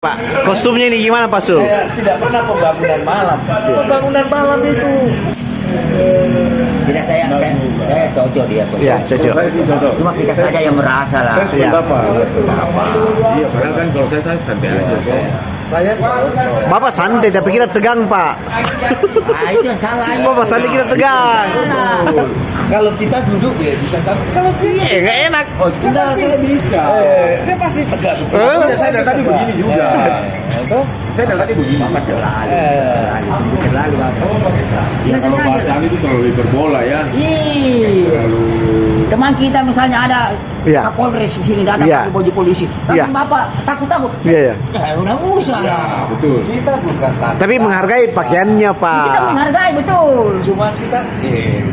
Pak, kostumnya ini gimana Pak Sul? Saya tidak pernah pembangunan malam. Pembangunan malam itu Tidak saya cocok dia tuh. Iya, cocok. Saya sih cocok. Cuma kita saja yang merasa lah. Saya sependapat. Iya, padahal kan kalau saya santai aja. saya cocok. Bapak santai tapi kita tegang Pak. Ah, itu yang salah. Bapak santai kita tegang. Kalau kita duduk ya bisa santai. Kalau dia Nggak enak. Oh, tidak saya bisa. dia pasti tegang. Saya dari tadi begini juga. Itu Saya dari tadi begini. Bapak terlalu. Terlalu Bapak. Ya, kalau bahasaan itu terlalu hiperbola ya. Ih. Terlalu Teman kita misalnya ada Iya. Kapolres di sini datang Iya. pakai baju polisi. Iya. Langsung Bapak takut-takut. Iya, iya. Udah usah lah. ya, betul. kita bukan takut. Tapi menghargai pakaiannya Kita Pak. menghargai betul. Cuma kita,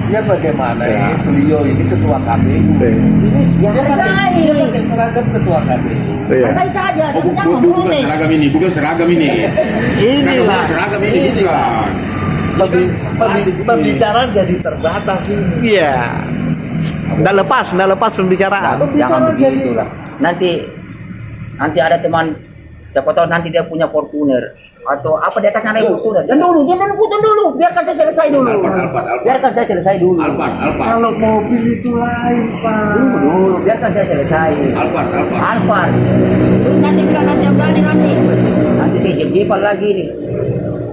ya bagaimana ya. Beliau ini ketua KPU. Ini Ya, dia hargai. dia pakai seragam ketua KPU. Iya. Hargai saja, tapi jangan Bukan memprotes. seragam ini, bukan seragam ini. Ini Bukan lah. seragam ini, bukan. Pembicaraan jadi terbatas ini. Iya. Nggak lepas pembicaraan. Jangan Bicara begitu jadi lah. Nanti ada teman, siapa tahu nanti dia punya Fortuner atau apa di atasnya ada Fortuner. Dan dulu, putar dulu, biarkan saya selesai dulu. Alphard. Biarkan saya selesai dulu. Alphard. kalau mobil itu lain Pak. Dulu, biarkan saya selesai. Alphard. Terus nanti bilang nanti yang berani nanti. Nanti saya jep-jepan lagi nih.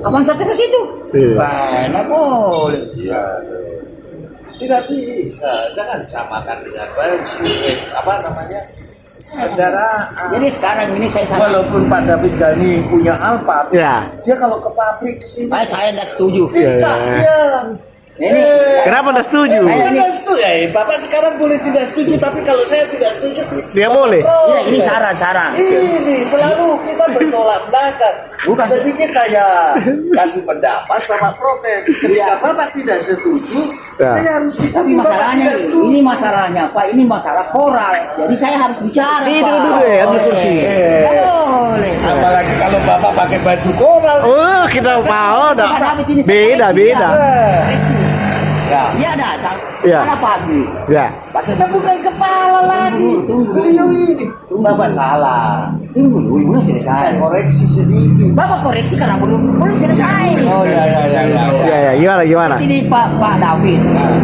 Abang satu terus itu. Iya. Enak boleh. Iya. Tidak bisa, jangan samakan dengan baju, apa namanya, kendaraan. Jadi sekarang ini saya sama. Walaupun Pak David Ghani punya Alphard, Iya. dia kalau ke pabrik ke sini, Saya tidak setuju. minta dia. Ini Kenapa nggak setuju? Saya tidak setuju. Bapak sekarang boleh tidak setuju, tapi kalau saya tidak setuju, Dia boleh. tidak, ini saran. Ini selalu kita bertolak belakang. Bukan. Sedikit saya kasih pendapat, Bapak protes. Ketika Bapak tidak setuju, Ya. saya harus Tapi ikuti Bapak masalahnya tidak setuju. ini masalahnya Pak, ini masalah moral. Jadi saya harus bicara. Sini Pak. dulu ya, ambil kursi. Nggak boleh. Apalagi kalau Bapak pakai baju koral. Oh, kita mau dah. Beda. Ya. Dia datang. Iya. Mana pagi? Ya. Pakai Kita bukan kepala lagi. Tunggu. Beliau ini. Bapak salah. Tunggu dulu, belum Saya selesai. koreksi sedikit. Bapak koreksi karena belum selesai. Oh ya. Ya, gimana? Ini Pak David,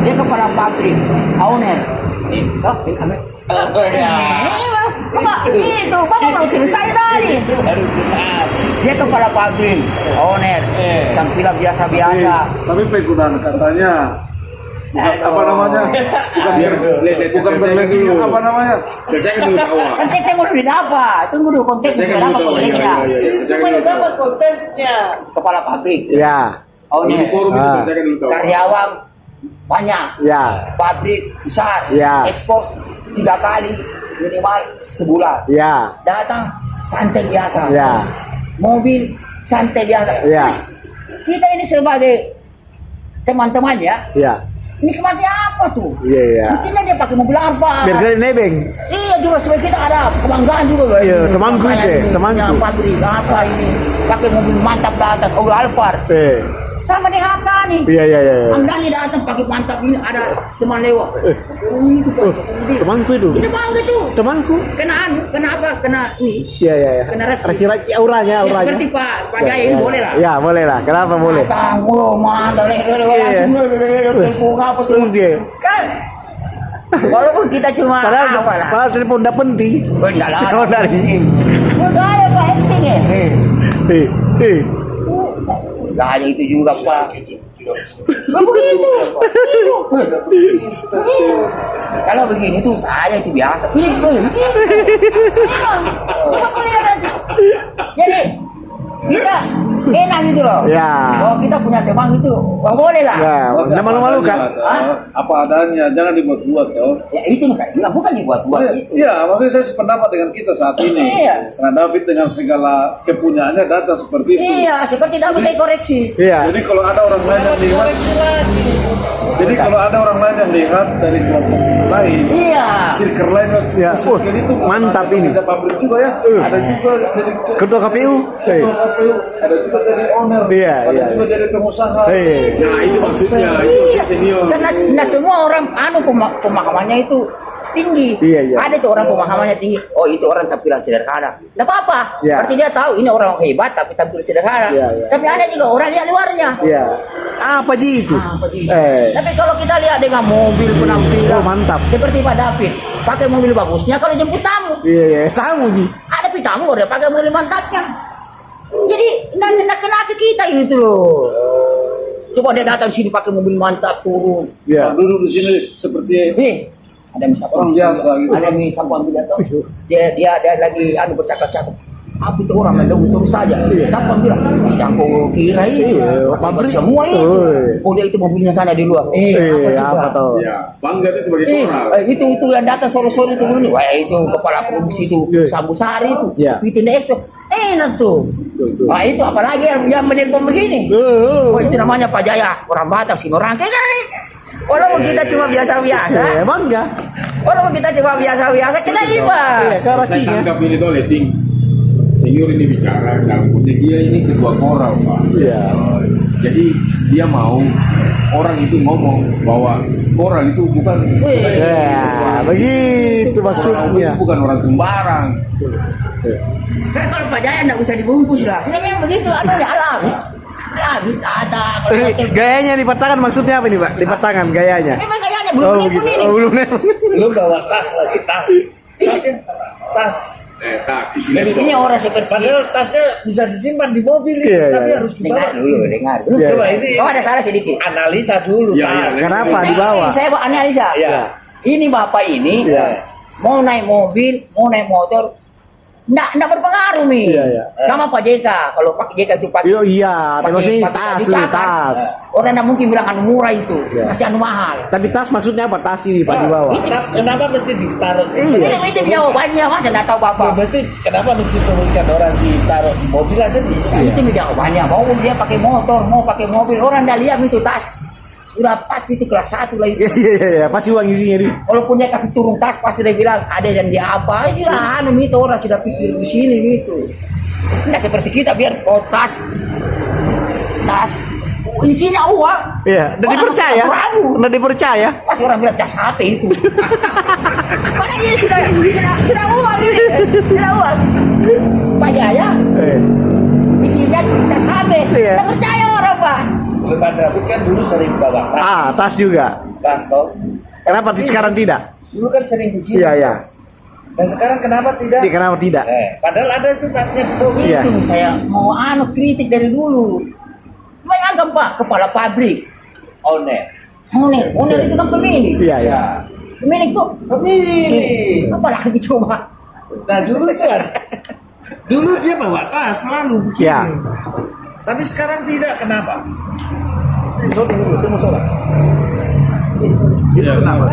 dia kepala pabrik, owner. Kami. Oh ya. Bapak, itu Bapak belum selesai tadi. Harus benar. Dia kepala pabrik, owner, tampilan biasa-biasa. Tapi penggunaan katanya apa namanya? Bukan berlebihan. Apa namanya? Saya dulu tahu. Konteksnya mau didapat, tunggu dulu konteksnya Saya sudah dapat dulu tahu. konteksnya. Supaya dapat kontesnya. Kepala pabrik, Ya. Di forum owner, itu saya dulu tahu. karyawan banyak, Ya. pabrik besar, Ya. ekspor 3 kali minimal sebulan. Ya. Datang santai biasa, Ya. mobil santai biasa. Ya. Terus kita ini sebagai teman-teman ya, Ya. nikmati apa tuh? Iya. Mestinya dia pakai mobil apa? Biar kalian nebeng. Iya juga supaya kita ada kebanggaan juga. Iya, temanku Saya itu, ini temanku. punya pabrik apa ini? Pakai mobil mantap datang, oh Alphard. Sama dengan Hamdani. Iya. Hamdani datang pakai mantap ini ada teman lewat. Oh itu Pak. Temanku itu. Ini bangga tuh. Temanku. Kena apa? Kena ini. Iya. Kena racun. Raci-raci auranya. Ya, seperti Pak Jaya ini boleh lah. Ya, boleh lah. Kenapa boleh? Datang, oh mantap langsung telepon apa semua. Iya. Kan walaupun kita cuma apa lah. Padahal telepon tidak penting. Oh, enggak lah. Oh, dari. Gaya Pak Eksing ya. Gaya itu juga Pak. Begitu. Kalau begini tuh saya itu biasa. Coba kau lihat nanti. Jadi kita enak gitu loh. Ya. Oh kita punya teman itu, boleh lah. Ya, nggak malu-malukan. Apa adanya, jangan dibuat-buat toh. Ya itu maksudnya bukan dibuat-buat itu. Iya, maksudnya saya sependapat dengan kita saat ini. Iya. Karena David dengan segala kepunyaannya datang seperti itu. Iya, seperti dapat saya koreksi. Iya. Jadi kalau ada orang lain yang lihat, jadi kalau ada orang lain yang lihat dari kelompok lain, Iya. circle lain, Ya. circle itu Mantap ini. Ada pabrik juga ya, ada juga dari Ketua KPU. ketua KPU, ada juga dari owner, Iya, ada iya. juga dari pengusaha. Nah, itu maksudnya, itu Iya. senior. Karena semua orang pemahamannya itu tinggi. Iya, iya. Ada tuh orang pemahamannya tinggi. Oh itu orang tampilan sederhana. Nggak apa-apa. Iya. Berarti dia tahu ini orang hebat tapi tampil sederhana. Iya, iya. Tapi ada juga orang lihat luarnya. Iya. Apa Ji itu? Apa sih? Eh. Tapi kalau kita lihat dengan mobil penampilan, Oh, mantap. seperti Pak David, pakai mobil bagusnya kalau jemput tamu. Iya, iya. Tamu Ji. Ada tamu udah pakai mobil mantapnya. Jadi nggak kena ke kita itu loh. Coba dia datang sini pakai mobil mantap turun. Iya. Duduk di sini seperti Nih, ada misalkan Orang biasa gitu. Ada misalkan ambil atau dia lagi bercakap-cakap. Apa itu orang main terus saja. Siapa bilang? Tidak kau kira itu. Iya, Pabrik semua itu. Oh dia itu mobilnya sana di luar. Apa tahu? Ya, bangga itu sebagai orang. Itu yang datang sore-sore itu dulu. Wah itu kepala produksi itu Sambu Sari itu. Iya. Bikin ekspor. Enak tuh. Wah itu apalagi yang menelpon begini. Oh itu namanya Pak Jaya, orang Batak sih orang kayak walaupun kita cuma biasa-biasa. Bangga. Walaupun kita cuma biasa-biasa kena iba. Iya, Saya karasinya. tangkap ini tuh leting. Senior ini bicara dalam konteks dia ini ketua koral Pak. Iya. Jadi dia mau orang itu ngomong bahwa koral itu bukan Ya, begitu Koral maksudnya. itu bukan orang sembarang. Kan kalau Pak Jaya nggak usah dibungkus lah. Sudah memang begitu, anunya alami. Alami, ada. Gayanya lipat tangan maksudnya apa nih, Pak? Lipat tangan gayanya. Memang kayaknya belum menelpon ini. Oh, belum nelpon. Belum bawa tas lagi, tas. Tas. Tak, Jadi ini orang seperti Padahal tasnya bisa disimpan di mobil ini, Iya, tapi iya. harus dibawa dengar ke dulu, sini. dengar dulu. Iya. Coba ini Oh ada salah sedikit. analisa dulu Iya, tas. iya. Kenapa dibawa? Saya buat analisa. Iya. Ini bapak ini Iya. mau naik mobil, mau naik motor, nggak berpengaruh nih. Iya, iya. Sama Pak JK. Kalau Pak JK itu pakai Iya, maksudnya tas, tas. Orang nggak mungkin bilang anu murah itu, Iya. masih anu mahal. Tapi tas maksudnya apa? Tas ini Pak dibawa. Kenapa mesti ditaruh? Iya. Itu jawabannya, masa nggak tahu bapak. Mesti kenapa mesti turunkan orang ditaruh di mobil aja bisa? Itu jawabannya. Mau dia pakai motor, mau pakai mobil, orang nggak lihat itu tas. Sudah pasti itu kelas 1 lah itu. Iya, pasti uang isinya nih. Walaupun dia kasih turun tas pasti dia bilang ada dan dia apa sih lah anu itu orang sudah pikir di sini gitu. Enggak seperti kita biar tas isinya uang. Iya, udah Orang dipercaya. masih ragu. Udah dipercaya. Pasti orang bilang cas HP itu. Makanya ini sudah uang ini. Sudah uang. Pak Jaya Eh. isinya cas HP. Iya. Tidak percaya orang Pak. Oleh Pak David kan dulu sering bawa tas. Ah, tas juga. Tas toh. Kenapa sekarang tidak? Dulu kan sering begini. Iya, iya. Dan sekarang kenapa tidak? Jadi kenapa tidak? Padahal ada itu tasnya betul. Iya. Itu saya mau kritik dari dulu. Bayangkan Pak, kepala pabrik. Owner. Owner itu kan pemilik. Iya, iya. Pemilik tuh Pemilik. apa lagi coba? Nah dulu itu kan. Dulu dia bawa tas selalu begini. Iya. Tapi sekarang tidak. Kenapa? Iya, kenapa?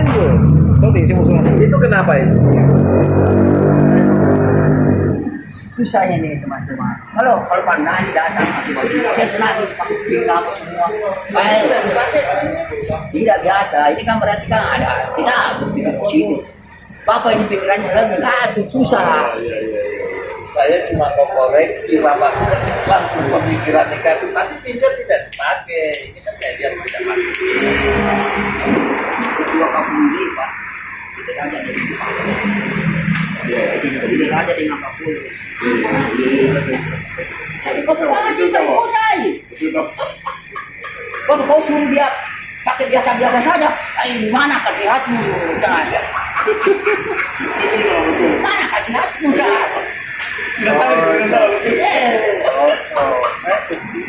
Itu kenapa itu? Susahnya nih teman-teman. Kalau Pak Nani datang saya senang pakai pin apa semua. Baik. Tidak biasa. Ini kan berarti kan ada tidak berpikir positif. Bapak ini pikirannya selalu negatif, susah. Saya cuma mau koreksi Bapak langsung pemikiran negatif, tapi pindah tidak dipakai. Ini kan saya lihat tidak pakai. Dua kampung ini Pak. Tidak ada yang tidak ada dengan kapul. Jadi kau banget kita kau saya. Kau suruh dia pakai biasa-biasa saja. Di mana kasihatmu jangan. Mana kasihatmu jangan. Saya sedih.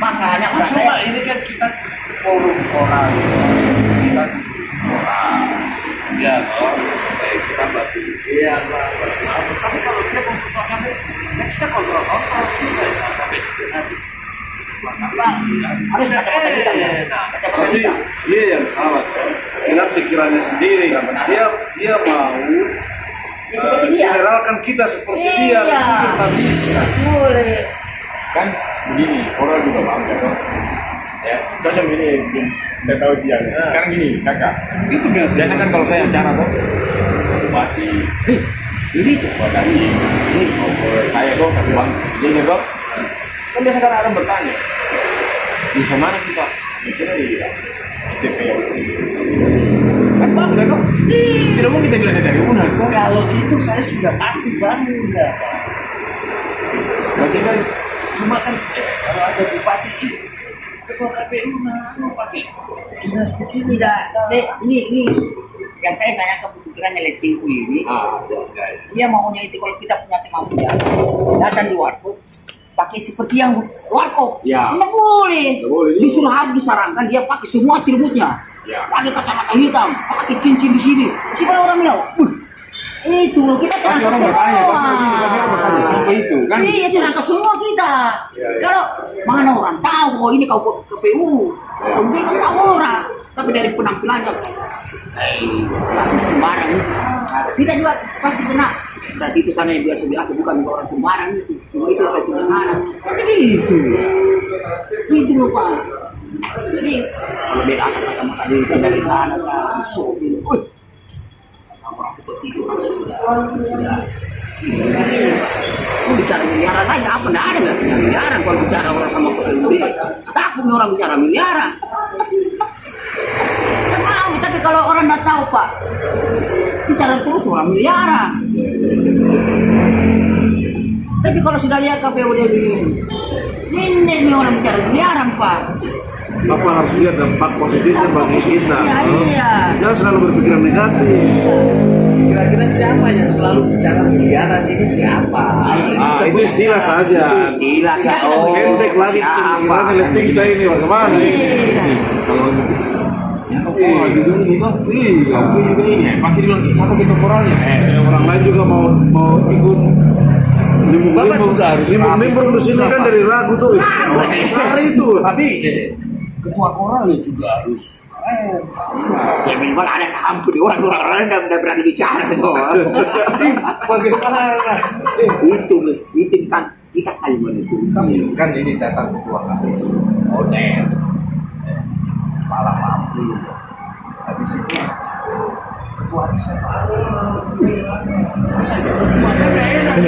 Makanya Cuma ini kan kita forum koral, kita koral, ya loh, kita bantu dia lah, bantu apa. Tapi kalau dia mau ke kamu, ya kita kontrol juga ya sampai nanti. harus kata-kata kita ya. Kata-kata Tapi kita. dia yang salah kan. Dengan pikirannya sendiri. Dia mau Seperti dia. generalkan kita seperti dia. Iya. Kita bisa. Boleh. Kan begini, orang juga bangga dong. Ya, cocok ini, saya tahu dia. Sekarang gini, kakak. Itu biasa. Biasa kan kalau saya acara tuh, bupati, Jadi itu. bupati, saya kok satu bang, jadi kok. Kan biasa kan orang bertanya, di mana kita? Di sini di STP. Kan bangga dong. Tidak mungkin saya bilang saya dari UNAS toh. Kalau itu saya sudah pasti bangga. Berarti kan Cuma kan kalau ada bupati sih ketua KPU pakai dinas begini. Tidak, ini yang saya sayangkan pemikirannya Letinku ini. Dia maunya itu kalau kita punya tema budaya, datang di warkop pakai seperti yang warkop. Ya. Tidak boleh. Tidak boleh. Justru harus disarankan dia pakai semua atributnya. Ya. Pakai kacamata hitam, pakai cincin di sini. Supaya orang bilang, itu loh kita pasti terangkat orang semua. bertanya, pasti orang bertanya sampai itu kan. Iya, terangkat semua kita. Kalau mana orang tahu bahwa ini kau KPU, kemudian kan tahu orang. Tapi dari penampilannya, sembarang itu. Kita juga pasti kena. Berarti itu sana yang biasa-biasa, bukan orang sembarang itu. Cuma itu orang sederhana. Tapi itu loh Pak. Jadi kalau beda kata-kata dari sana Pak, besok ini. Orang seperti itu orang sudah. Kalau bicara miliaran aja apa? Nggak ada nggak punya miliaran kalau bicara orang sama PUD. Takutnya orang bicara miliaran. Mau, tapi kalau orang nggak tahu Pak, bicara terus orang miliaran. Tapi kalau sudah lihat KPUD ini orang bicara miliaran Pak. Bapak harus lihat dampak positifnya bagi kita. Iya. Jangan selalu berpikiran negatif. Kira-kira siapa yang selalu bicara miliaran ini siapa? Itu istilah saja. Istilah Kak. Gendek lagi pemikirannya letting kita ini bagaimana ini? Oh, juga ini toh. Iya. Juga ini. Pasti dibilang satu kita moralnya. Orang lain juga mau ikut Bapak juga harus nimbrung di sini kan dari ragu tuh. Sehari itu. Tapi ketua koral ya juga harus keren. Ya minimal ada sampo di orang udah berani bicara tuh. Bagaimana? Itu kan kita saling mendukung. Kan ini datang ketua KPU, Onet, kepala Mampi, habis itu ketua siapa? Masa itu ketuanya nggak enak?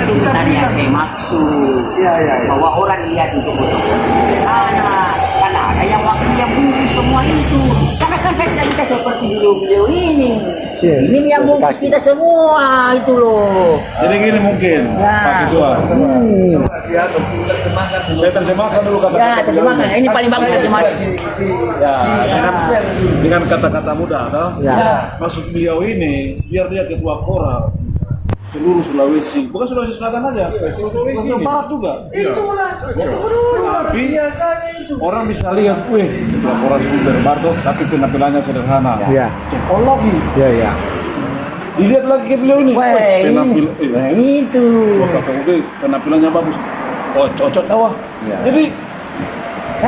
Itu tadi yang saya maksud. Iya. Bahwa orang lihat itu karena ada yang waktu yang bungkus semua itu. Karena kan saya tidak bisa seperti beliau ini. Ini yang bungkus kita semua itu loh. Jadi gini mungkin Pak Ketua. Coba dia terjemahkan dulu. Saya terjemahkan dulu Ya, kata-kata terjemahkan. Ini paling bagus terjemahan. Ya, dengan kata-kata mudah, toh. Ya. Maksud beliau ini biar dia ketua koral seluruh Sulawesi, bukan Sulawesi Selatan aja, Sulawesi Barat juga. Itulah. Tapi Biasanya itu. orang bisa lihat, ketua koral Sumber Bardo, tapi penampilannya sederhana. Iya. Teknologi. Iya. Dilihat lagi ke beliau ini, Itu. penampilannya bagus. Oh, cocok awah. Ya. Jadi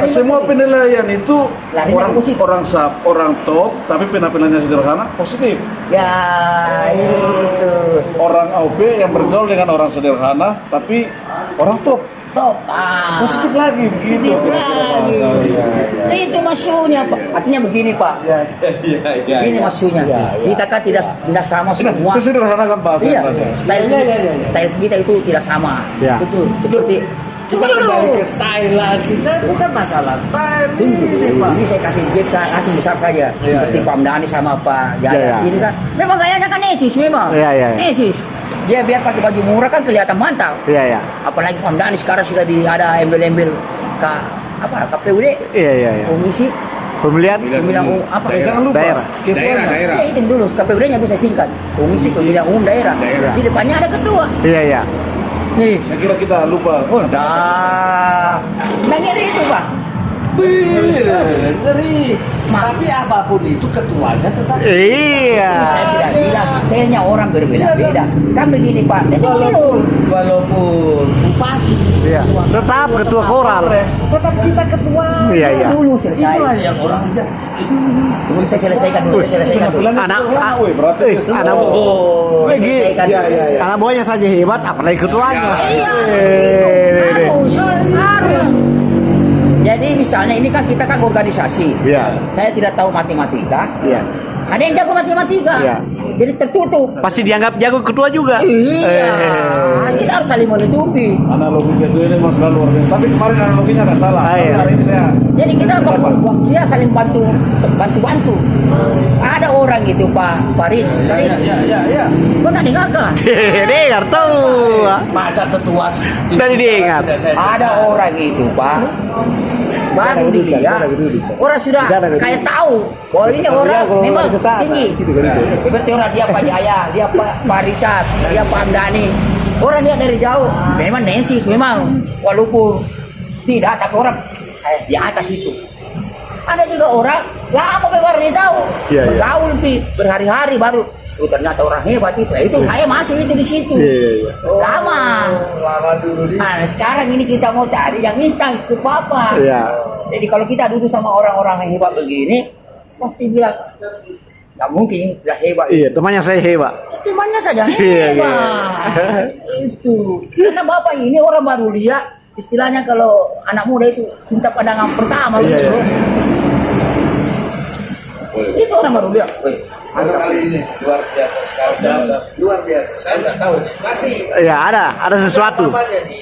semua penilaian itu Lari positif. orang top tapi penampilannya sederhana positif. Ya, itu. Orang AUP yang bergaul dengan orang sederhana tapi orang top Top. positif lagi begitu kira-kira bahasanya. Itu maksudnya Pak. Artinya begini Pak. Iya. Ini maksudnya. Kita kan tidak sama semua. Saya sederhanakan bahasa. Iya. Style kita itu tidak sama. Ya. Betul. Seperti Kita kembali ke style lagi. Kita bukan masalah style tunggu. ini, Pak. Ini saya kasih besar saja. Seperti Pak Mdani sama Pak Jaya. Iya. Ini kan memang gayanya kan necis memang. Iya. Necis. Dia biar pakai baju murah kan kelihatan mantap. Iya. Apalagi Pak Mdani sekarang sudah ada embel-embel KPUD. Iya. Komisi Pemilihan Pemilihan umum apa? Jangan lupa Daerah. ketuanya. Ya itu dulu KPUD-nya bisa singkat. Komisi Pemilihan Umum Daerah. Di depannya ada ketua. Iya. Saya kira kita lupa. Nah ngeri itu Pak. Ngeri. Tapi apapun itu ketuanya tetap. Iya. Saya sudah bilang stylenya orang berbeda-beda. Kan begini Pak. Walaupun bupati. Iya. Tetap ketua koral. Tetap kita ketua. Iya. Dulu selesai. Itulah yang orang lihat. Dulu saya selesaikan dulu. Anak berarti anak Selesaikan dulu. anak buahnya saja hebat, apalagi ketuanya. Iya. Iya. Harus. Jadi misalnya ini kan kita kan organisasi. Iya. Saya tidak tahu matematika. Iya. Ada yang jago matematika. Iya. jadi tertutup. Pasti dianggap jago ketua juga. Iya, kita harus saling menutupi. Analogi itu ini mas luar biasa. Tapi kemarin analoginya nggak salah. Ah, iya. Hari ini saya Jadi kita saya saling bantu. Ada orang itu Pak Farid. Ya. Kau tak dengarkan? Dengar tahu. Masa ketua Dari diingat. Ada orang itu Pak. Baru dilihat, orang sudah kayak tahu bahwa ini orang memang tinggi. Seperti orang dia Pak Jaya, dia Pak Richard, dia Pak Amdani. Orang lihat dari jauh, memang nensis memang, walaupun tidak, tapi orang di atas itu. Ada juga orang lama baru dia tahu, Iya, iya. bergaul berhari-hari baru. Oh, ternyata orang hebat itu. Itu saya masuk itu di situ. Iya. Lama. Lama dulu nih. Nah, sekarang ini kita mau cari yang instan ke papa. Iya. Jadi kalau kita duduk sama orang-orang yang hebat begini, pasti bilang nggak mungkin udah hebat. Iya, temannya saya hebat. Temannya saja Iya, hebat. Itu. Karena bapak ini orang baru lihat, istilahnya kalau anak muda itu cinta pandangan pertama Iya, gitu. Itu orang baru lihat. Kali ini luar biasa sekali. Luar biasa. Saya nggak tahu nih. Pasti. Iya, ada sesuatu.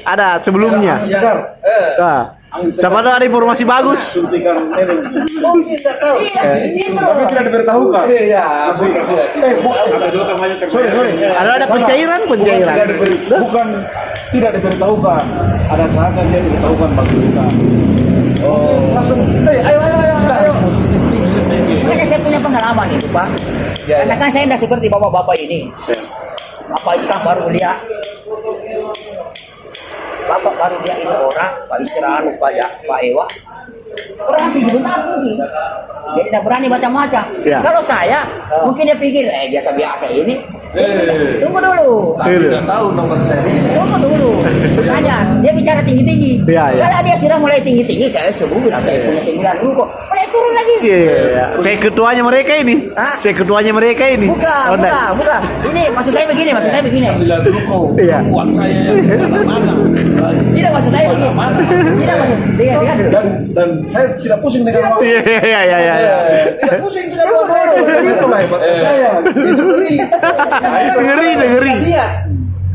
Ada sebelumnya. Segar. Nah, siapa tahu ada informasi bagus. suntikan ini. Mungkin nggak tahu. Iya, Tapi tidak diberitahukan. Iya. Sorry. Ada pencairan. Bukan tidak diberitahukan. Ada saatnya dia diberitahukan bagi kita. Oh, langsung. Ayo. Makanya saya punya pengalaman itu Pak. Ya, Karena kan saya tidak seperti bapak-bapak ini. Bapak itu kan baru lihat. Bapak baru lihat ini orang, Pak Israel, Pak Ewa. Orang langsung dibentak tinggi. Jadi tidak berani macam-macam. Ya. Kalau saya, mungkin dia pikir, biasa-biasa ini. Tunggu dulu. Tapi nggak tahu nomor seri. Tunggu dulu. Tanya, dia bicara tinggi-tinggi. Ya. Kalau dia sudah mulai tinggi-tinggi, saya sebut, saya punya 9 dulu kok. Mulai turun lagi. Iya. Saya ketuanya mereka ini. Hah? Saya ketuanya mereka ini. Bukan. Ini maksud saya begini. Sembilan ruko. Iya. Uang saya yang mana-mana. Tidak maksud saya begini. Tidak maksud. Dengar dulu. Dan saya tidak pusing dengan uang. Iya. Tidak pusing tidak Tunggu dulu. Itulah hebatnya saya. Itu ngeri. Ngeri. Lihat.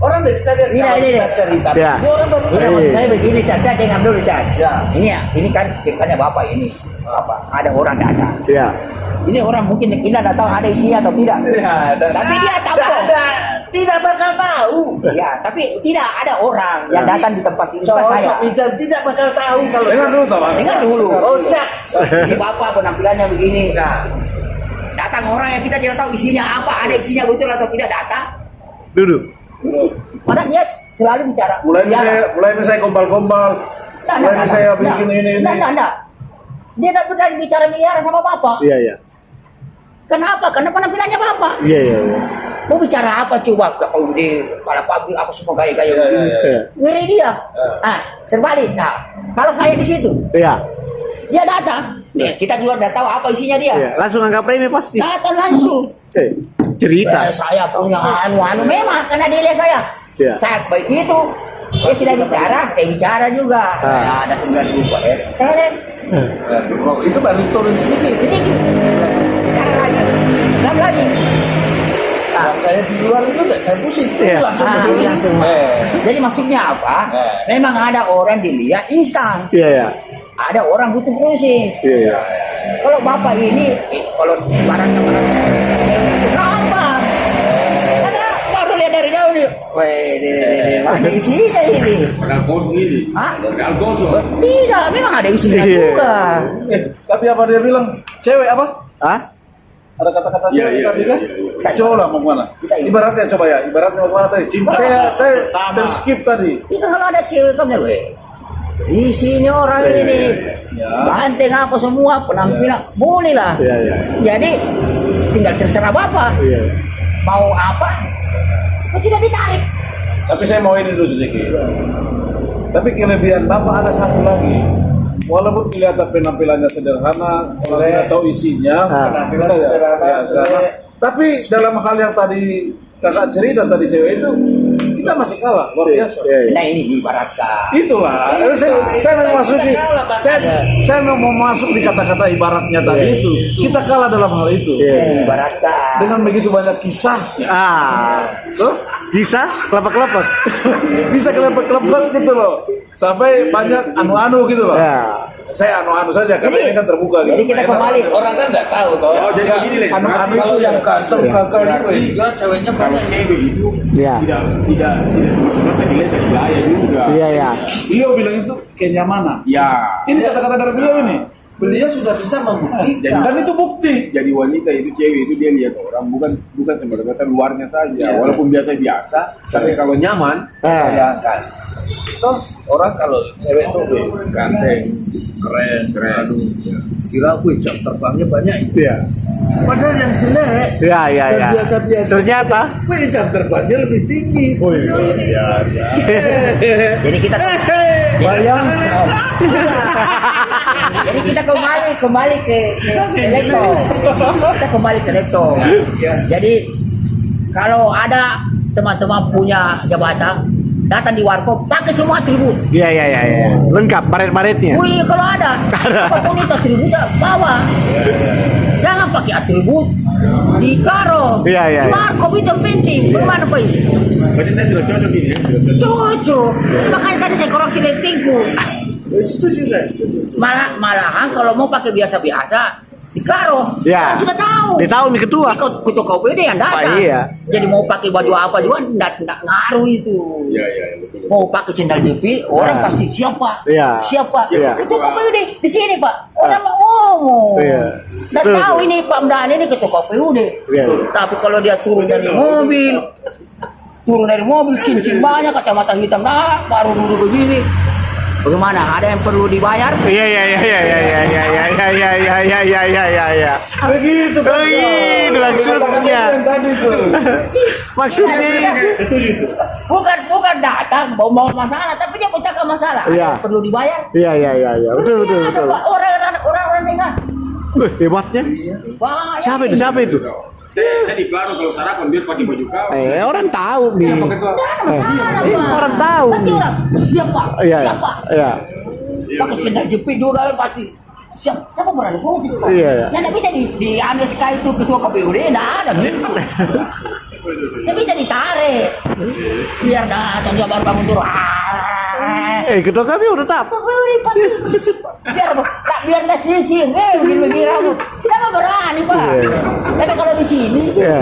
Orang dari sadar Ini. cerita. Ya. Ini orang baru. Tidak maksud saya begini, Caca. Dengar dulu, Caca. Ya. Ini kan ceritanya Bapak ini. Bapak, ada orang datang. Iya. Ini orang mungkin kita tidak tahu ada isinya atau tidak. Ya, Tapi dia tahu. Tidak bakal tahu. Ya, tapi tidak ada orang yang datang di tempat ini. Bukan saya. Cocok dan tidak bakal tahu kalau. Dengar dulu Pak. Dengar dulu. Oh, siap. Ini Bapak penampilannya begini. Nah, Datang orang yang kita tidak tahu isinya apa, ada isinya betul atau tidak datang. Duduk. Padahal dia selalu bicara. Mulai saya gombal-gombal. Mulai saya bikin ini. Enggak. Dia tidak berani bicara miliaran sama Bapak. Iya. Kenapa? Karena penampilannya Bapak. Iya. Mau bicara apa coba? Kalau di kepala pabrik apa semua gaya-gaya begini. Iya. Ngeri dia. Terbalik. Nah, kalau saya di situ, Iya. dia datang. Kita juga tidak tahu apa isinya dia. Iya. Langsung anggap remeh pasti. Datang langsung. Cerita. Saya punya anu memang karena dia lihat saya. Iya. Saat begitu dia sudah bicara juga. Ada 9 rupiah. itu baru turun sedikit. Bicara lagi. Dan lagi. Yang saya di luar itu enggak saya pusing. Iya. Langsung. Jadi maksudnya apa? Memang ada orang dilihat instan. Iya. Ada orang butuh proses. Iya. Kalau Bapak ini, kalau barang kenapa? Karena baru lihat dari jauh nih. Ada isinya ini. Padahal kosong ini. Hah? Padahal kosong. Tidak, memang ada isinya Iya. juga. Tapi apa dia bilang? Cewek apa? Hah? Ada kata-kata Iya, cewek iya, tadi iya, kan? iya. Coba lah mau kemana? Ibaratnya coba ya. Ibaratnya mau kemana tadi? Cinta. Saya terskip tadi. Itu kalau ada cewek kamu isinya orang ini banteng apa semua penampilan boleh lah. Iya. Jadi tinggal terserah Bapak Iya. mau apa, kok tidak ditarik. Tapi saya mau ini dulu sedikit. Tapi kelebihan Bapak ada satu lagi. Walaupun kelihatan penampilannya sederhana, kalau tidak tahu isinya, Penampilan sederhana. Tapi dalam hal yang tadi kakak cerita tadi cewek itu, Kita masih kalah, luar biasa. Nah ini diibaratkan. Itulah, saya mau masuk di, saya mau masuk di kata-kata ibaratnya tadi itu. Kita kalah dalam hal itu. Diibaratkan. Dengan begitu banyak kisah, Tuh, kisah kelapa-kelapa. bisa kelempet-kelempet gitu loh. Sampai banyak anu-anu gitu loh. Ya. Saya anu-anu saja karena ini kan terbuka gitu. Jadi kita kembali. Orang kan nggak tahu toh. Oh, jadi gini deh. Anu-anu Kalau itu yang ganteng gagal itu Berarti- juga ceweknya Kalau banyak. cewek itu Ya. tidak semata-mata dilihat dari gaya juga. Iya, ya. beliau bilang itu kenyamanan. Ya. Ini kata-kata dari beliau ini. Beliau sudah bisa membuktikan. Dan itu bukti. Jadi wanita itu cewek itu dia lihat orang bukan semata-mata luarnya saja, walaupun biasa-biasa, tapi kalau nyaman, Bayangkan. Toh orang kalau cewek tuh ganteng, keren, aduh. Kira aku jam terbangnya banyak itu. Iya. Padahal yang jelek. Ya, ya, ya. Dan biasa-biasa. Ternyata. Wih, jam terbangnya lebih tinggi. Oh iya, biasa. Jadi kita Jadi kita kembali ke laptop. Kita kembali ke laptop. Jadi kalau ada teman-teman punya jabatan datang di warkop pakai semua atribut. Iya, iya, iya, ya. Lengkap baret-baretnya. Wih, kalau ada, apapun itu atributnya bawa. Jangan pakai atribut di karo. Iya, iya, iya. Warkop itu penting. Bagaimana Pak Is? berarti saya sudah cocok ini ya, sudah cocok. Cocok. Makanya tadi saya koreksi ratingku. Setuju saya. Malahan kalau mau pakai biasa-biasa di karo. Ya. Orang sudah tahu. Di tahun nih ketua. Ketua KPUD yang datang. Pak, iya. Jadi mau pakai baju apa juga enggak ngaruh itu. Iya, betul. Mau pakai sendal jepit, orang Ya. pasti siapa? Iya. Siapa? Iya. Ketua KPUD di sini Pak. Orang mau ngomong. Iya. Nggak Betul. tahu ini Pak Mdani ini ketua KPUD. Iya. Tapi kalau dia turun dari mobil, cincin banyak, kacamata hitam, nah baru duduk begini. Bagaimana? Ada yang perlu dibayar? Iya, iya, iya, iya, iya, iya, iya, iya, iya, iya, iya, iya, iya, iya, iya. Begitu. Begitu maksudnya. Yang tadi tuh. Maksudnya. Bukan datang bawa masalah, tapi dia pecahkan masalah. Ada Iya. yang perlu dibayar? Iya, iya, iya, iya. Betul, betul, betul. Orang dengar. Hebatnya. Banyak. Siapa itu? Saya di Klaro kalau sarapan biar pakai baju kaos. Orang tahu nih. Pakai kaos. Orang tahu Pasti nih. orang siapa? Iya, Siapa? iya. Pakai sendal jepit juga pasti. Siapa berani protes Pak? Iya, iya. Nah, nggak bisa diambil sekali itu ketua KPUD, nggak ada gitu. Nggak bisa ditarik. Biar datang dia baru bangun turun. Ketua kami udah tap. KPUD pasti. Biar nggak sisir, begini rambut. Siapa berani Pak? Tapi kalau di sini, Iya.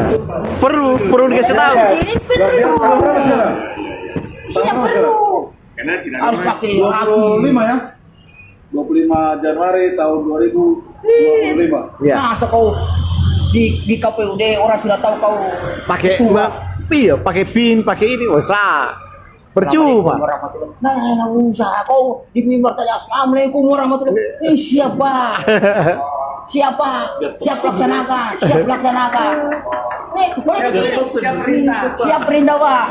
Perlu dikasih tahu. di sini perlu. Berapa sekarang? Di sini perlu. Karena tidak Harus ada pakai 25 ya? 25 Januari tahun 2025. Iya. Masa kau di KPUD orang sudah tahu kau Pakai ketua. iya, pakai pin, pakai ini, usah. Percuma. Nah, enak usah kau di mimbar tanya assalamualaikum warahmatullahi wabarakatuh. Siapa? Siap laksanakan. Siap perintah. Siap perintah Pak.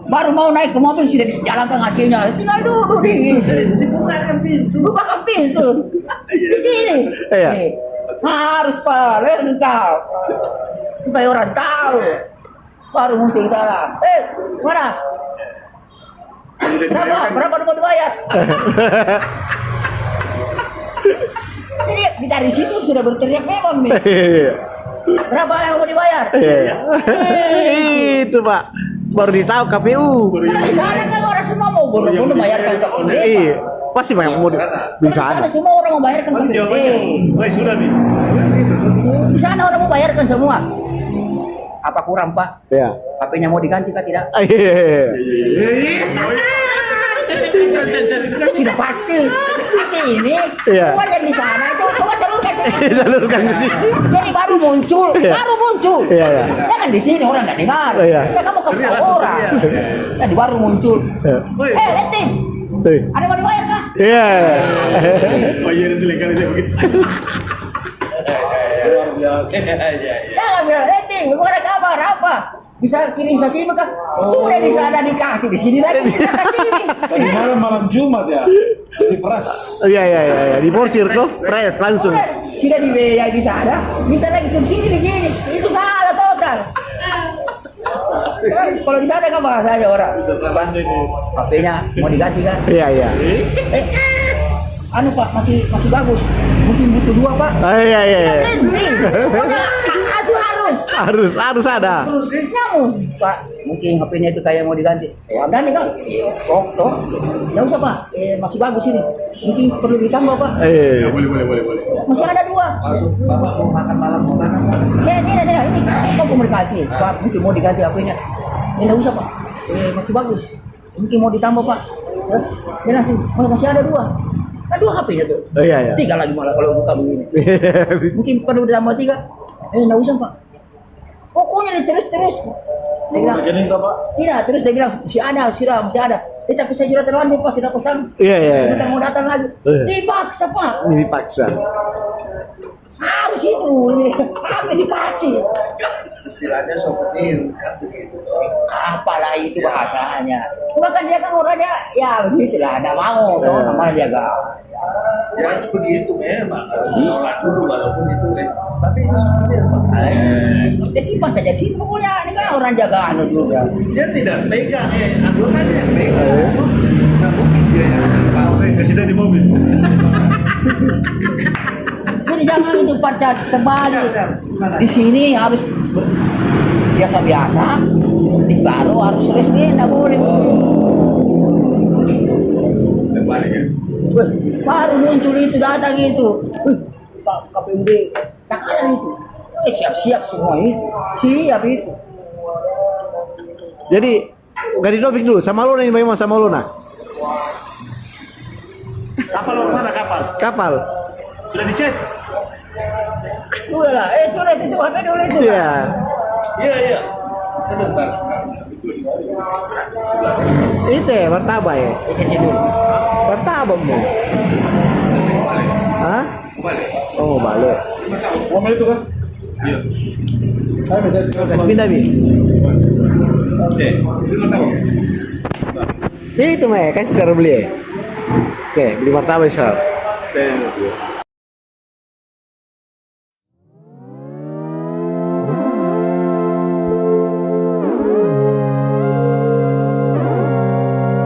Baru mau naik ke mobil sudah dijalankan hasilnya. Tinggal duduk nih. Bukakan pintu. Di sini. Iya. Nih, harus Pak lengkap. Supaya orang tahu. Baru muncul salah. Mana? Berapa mau dibayar? Jadi dari situ sudah berteriak memang nih. Iya. Berapa yang mau dibayar? Iya. Itu Pak. Baru ditahu KPU. Karena di sana kan orang semua mau bodoh-bodoh bayarkan ke KPUD. Iya. Pasti banyak mau di Di sana. sana semua orang mau bayarkan ke KPUD. Sudah nih. Di sana orang mau bayarkan semua. Apa kurang Pak? Iya. HP-nya mau diganti kah tidak? Iya. Sudah pasti. Di sini, Iya. semua yang di sana itu coba salurkan sini. Salurkan sini. Jadi baru muncul. Iya. Iya, iya. Jangan di sini orang nggak dengar. Iya. Ya kamu kasih tahu orang. Jadi baru muncul. Iya. Letim, ada mau dibayar kah? Iya. bayaran jelek kali saya begitu. Luar biasa. Jangan bilang Letim, bagaimana kabar apa? Bisa kirim sashimi kah? Sudah di sana dikasih, di sini lagi kita kasih. Tadi malam Jumat ya. Di Pras. Iya, iya, iya, iya. Di porsir tuh, press langsung. Sudah dibayar di sana, minta lagi subsidi di sini. Itu salah total. kalau di sana kan bahasanya orang. Bisa salahnya nih. HP-nya mau diganti kan? Iya, iya. Anu Pak, masih bagus. Mungkin butuh 2 Pak. Iya, iya, iya. Pokoknya harus Harus ada. Terus sih. nyamuk Pak. Mungkin HP-nya itu kayak mau diganti. Ya ganti kan? Sok toh. Nggak usah Pak. Masih bagus ini. Mungkin perlu ditambah Pak. Iya. Boleh. Masih ada 2. Langsung bapak mau makan malam mau mana Pak? Tidak. Ini kok komunikasi. Pak, mungkin mau diganti HP-nya. Nggak usah Pak. Masih bagus. Mungkin mau ditambah Pak. Ya masih ada 2. Kan 2 HP-nya tuh. Oh, iya, iya. 3 lagi malah kalau buka begini. Mungkin perlu ditambah 3. Nggak usah Pak. Pokoknya terus. Dia bilang, Rekening tak Pak? tidak, terus dia bilang masih ada. Tapi saya sudah terlanjur Pak, sudah pesan. Iya, iya. Kita mau datang lagi. Dipaksa Pak. Ini paksa. Harus itu. Apa dikasih? Istilahnya souvenir kan begitu. Apalah itu bahasanya. Bahkan dia kan orangnya ya begitulah, ada mau toh namanya jaga. Ya harus begitu memang harus menolak dulu walaupun itu tapi itu souvenir Pak. Dia simpan saja situ pokoknya ini kan orang jaga anu juga. Dia tidak pegang anggota dia yang pegang. Nah mungkin dia yang tahu. Kasih dia di mobil. Jadi jangan itu baca terbalik. Siap. Gimana? Di sini harus biasa-biasa. Di baru harus resmi, tidak boleh. Terbalik ya. Wih, baru muncul itu datang itu. Pak KPUD tak ada itu. Siap-siap semua itu. Siap itu. Jadi ganti topik dulu. Sama lo nih bagaimana sama lo nah? Kapal mana kapal? Kapal. Sudah dicek? Udah lah, coba itu HP dulu itu. Iya. Iya. Sebentar sekarang. Itu ya, martabak ya. Kecil dulu. Martabak mu. Hah? Balik. Oh, balik. Mobil itu kan? Iya. Saya bisa sekarang. Pindah bi. Oke. Itu tahu. Itu mah kan secara beli ya. Oke, beli martabak sekarang. Saya